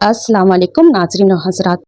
अस्सलाम वालेकुम नाज़रीन और हज़रात।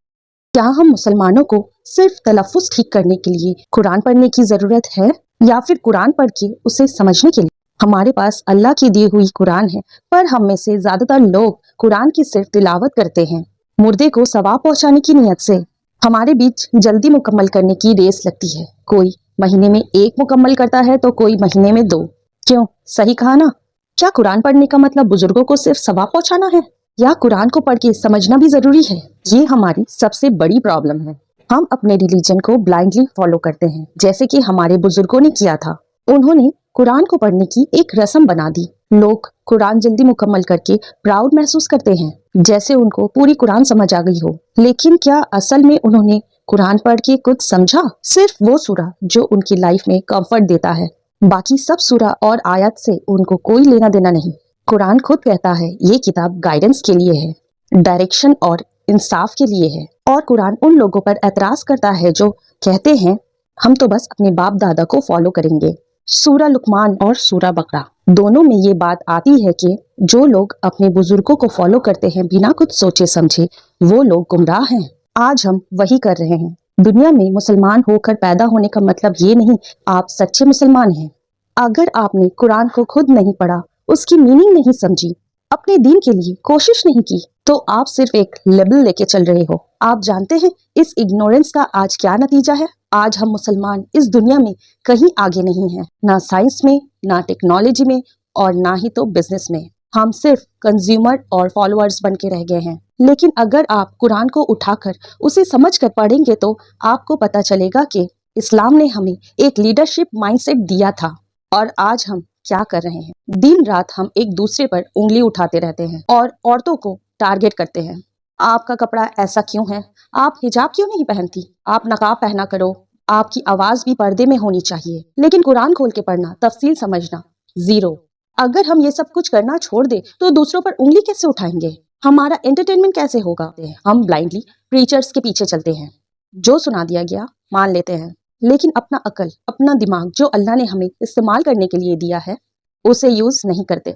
क्या हम मुसलमानों को सिर्फ तलफ़्फ़ुज़ ठीक करने के लिए कुरान पढ़ने की ज़रूरत है या फिर कुरान पढ़ के उसे समझने के लिए? हमारे पास अल्लाह की दी हुई कुरान है, पर हम में से ज़्यादातर लोग कुरान की सिर्फ तिलावत करते हैं। मुर्दे को सवाब पहुँचाने की नीयत से हमारे बीच जल्दी मुकम्मल करने की रेस लगती है। कोई महीने में 1 मुकम्मल करता है तो कोई महीने में 2। क्यों? सही कहा ना? क्या कुरान पढ़ने का मतलब बुजुर्गों को सिर्फ सवाब पहुँचाना है, या कुरान को पढ़ के समझना भी जरूरी है? ये हमारी सबसे बड़ी प्रॉब्लम है। हम अपने रिलीजन को ब्लाइंडली फॉलो करते हैं, जैसे कि हमारे बुजुर्गों ने किया था। उन्होंने कुरान को पढ़ने की एक रस्म बना दी। लोग कुरान जल्दी मुकम्मल करके प्राउड महसूस करते हैं, जैसे उनको पूरी कुरान समझ आ गई हो। लेकिन क्या असल में उन्होंने कुरान पढ़ के कुछ समझा? सिर्फ वो सूरा जो उनकी लाइफ में कंफर्ट देता है, बाकी सब सूरा और आयत से उनको कोई लेना देना नहीं। कुरान खुद कहता है ये किताब गाइडेंस के लिए है, डायरेक्शन और इंसाफ के लिए है। और कुरान उन लोगों पर एतराज करता है जो कहते हैं हम तो बस अपने बाप दादा को फॉलो करेंगे। सूरा लुकमान और सूरा बकरा दोनों में ये बात आती है कि जो लोग अपने बुजुर्गों को फॉलो करते हैं बिना कुछ सोचे समझे, वो लोग गुमराह हैं। आज हम वही कर रहे हैं। दुनिया में मुसलमान होकर पैदा होने का मतलब ये नहीं आप सच्चे मुसलमान हैं। अगर आपने कुरान को खुद नहीं पढ़ा, उसकी मीनिंग नहीं समझी, अपने दीन के लिए कोशिश नहीं की, तो आप सिर्फ एक लेबल लेके चल रहे हो। आप जानते हैं इस इग्नोरेंस का आज क्या नतीजा है? आज हम मुसलमान इस दुनिया में कहीं आगे नहीं हैं, ना साइंस में, ना टेक्नोलॉजी में, और ना ही तो बिजनेस में। हम सिर्फ कंज्यूमर और फॉलोअर्स बन के रह गए हैं। लेकिन अगर आप कुरान को उठाकर उसे समझ कर पढ़ेंगे तो आपको पता चलेगा कि इस्लाम ने हमें एक लीडरशिप माइंडसेट दिया था, और आज हम क्या कर रहे हैं? दिन रात हम एक दूसरे पर उंगली उठाते रहते हैं और औरतों को टारगेट करते हैं। आपका कपड़ा ऐसा क्यों है? आप हिजाब क्यों नहीं पहनती? आप नकाब पहना करो। आपकी आवाज भी पर्दे में होनी चाहिए। लेकिन कुरान खोल के पढ़ना, तफसील समझना, जीरो। अगर हम ये सब कुछ करना छोड़ दे तो दूसरों पर उंगली कैसे उठाएंगे? हमारा एंटरटेनमेंट कैसे होगा? हम ब्लाइंडली प्रीचर्स के पीछे चलते हैं, जो सुना दिया गया मान लेते हैं, लेकिन अपना अकल, अपना दिमाग जो अल्लाह ने हमें इस्तेमाल करने के लिए दिया है, उसे यूज नहीं करते।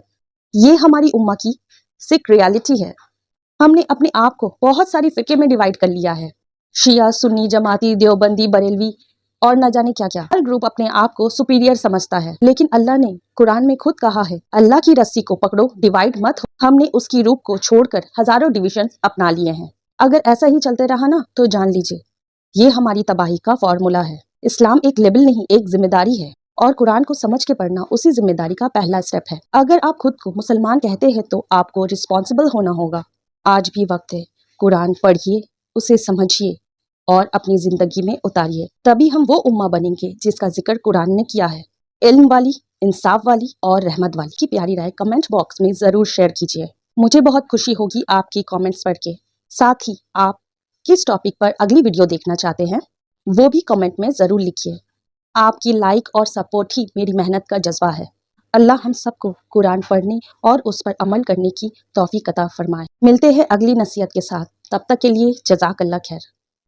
ये हमारी उम्मा की सिक रियलिटी है। हमने अपने आप को बहुत सारी फिक्र में डिवाइड कर लिया है। शिया, सुन्नी, जमाती, देवबंदी, बरेलवी और न जाने क्या क्या। हर ग्रुप अपने आप को सुपीरियर समझता है, लेकिन अल्लाह ने कुरान में खुद कहा है अल्लाह की रस्सी को पकड़ो, डिवाइड मत हो। हमने उसकी रूप को छोड़कर हजारों डिविजन अपना लिए हैं। अगर ऐसा ही चलते रहा ना तो जान लीजिए ये हमारी तबाही का फॉर्मूला है। इस्लाम एक लेबल नहीं, एक जिम्मेदारी है, और कुरान को समझ के पढ़ना उसी जिम्मेदारी का पहला स्टेप है। अगर आप खुद को मुसलमान कहते हैं तो आपको रिस्पॉन्सिबल होना होगा। आज भी वक्त है, कुरान पढ़िए, उसे समझिए और अपनी जिंदगी में उतारिए। तभी हम वो उम्मा बनेंगे जिसका जिक्र कुरान ने किया है। इल्म वाली, इंसाफ वाली और रहमत वाली। की प्यारी राय कमेंट बॉक्स में जरूर शेयर कीजिए। मुझे बहुत खुशी होगी आपकी कमेंट्स पढ़ के। साथ ही आप किस टॉपिक पर अगली वीडियो देखना चाहते हैं वो भी कमेंट में जरूर लिखिए। आपकी लाइक और सपोर्ट ही मेरी मेहनत का जज्बा है। अल्लाह हम सबको कुरान पढ़ने और उस पर अमल करने की तौफीक अता फरमाए। मिलते हैं अगली नसीहत के साथ, तब तक के लिए जज़ाकल्लाह खैर।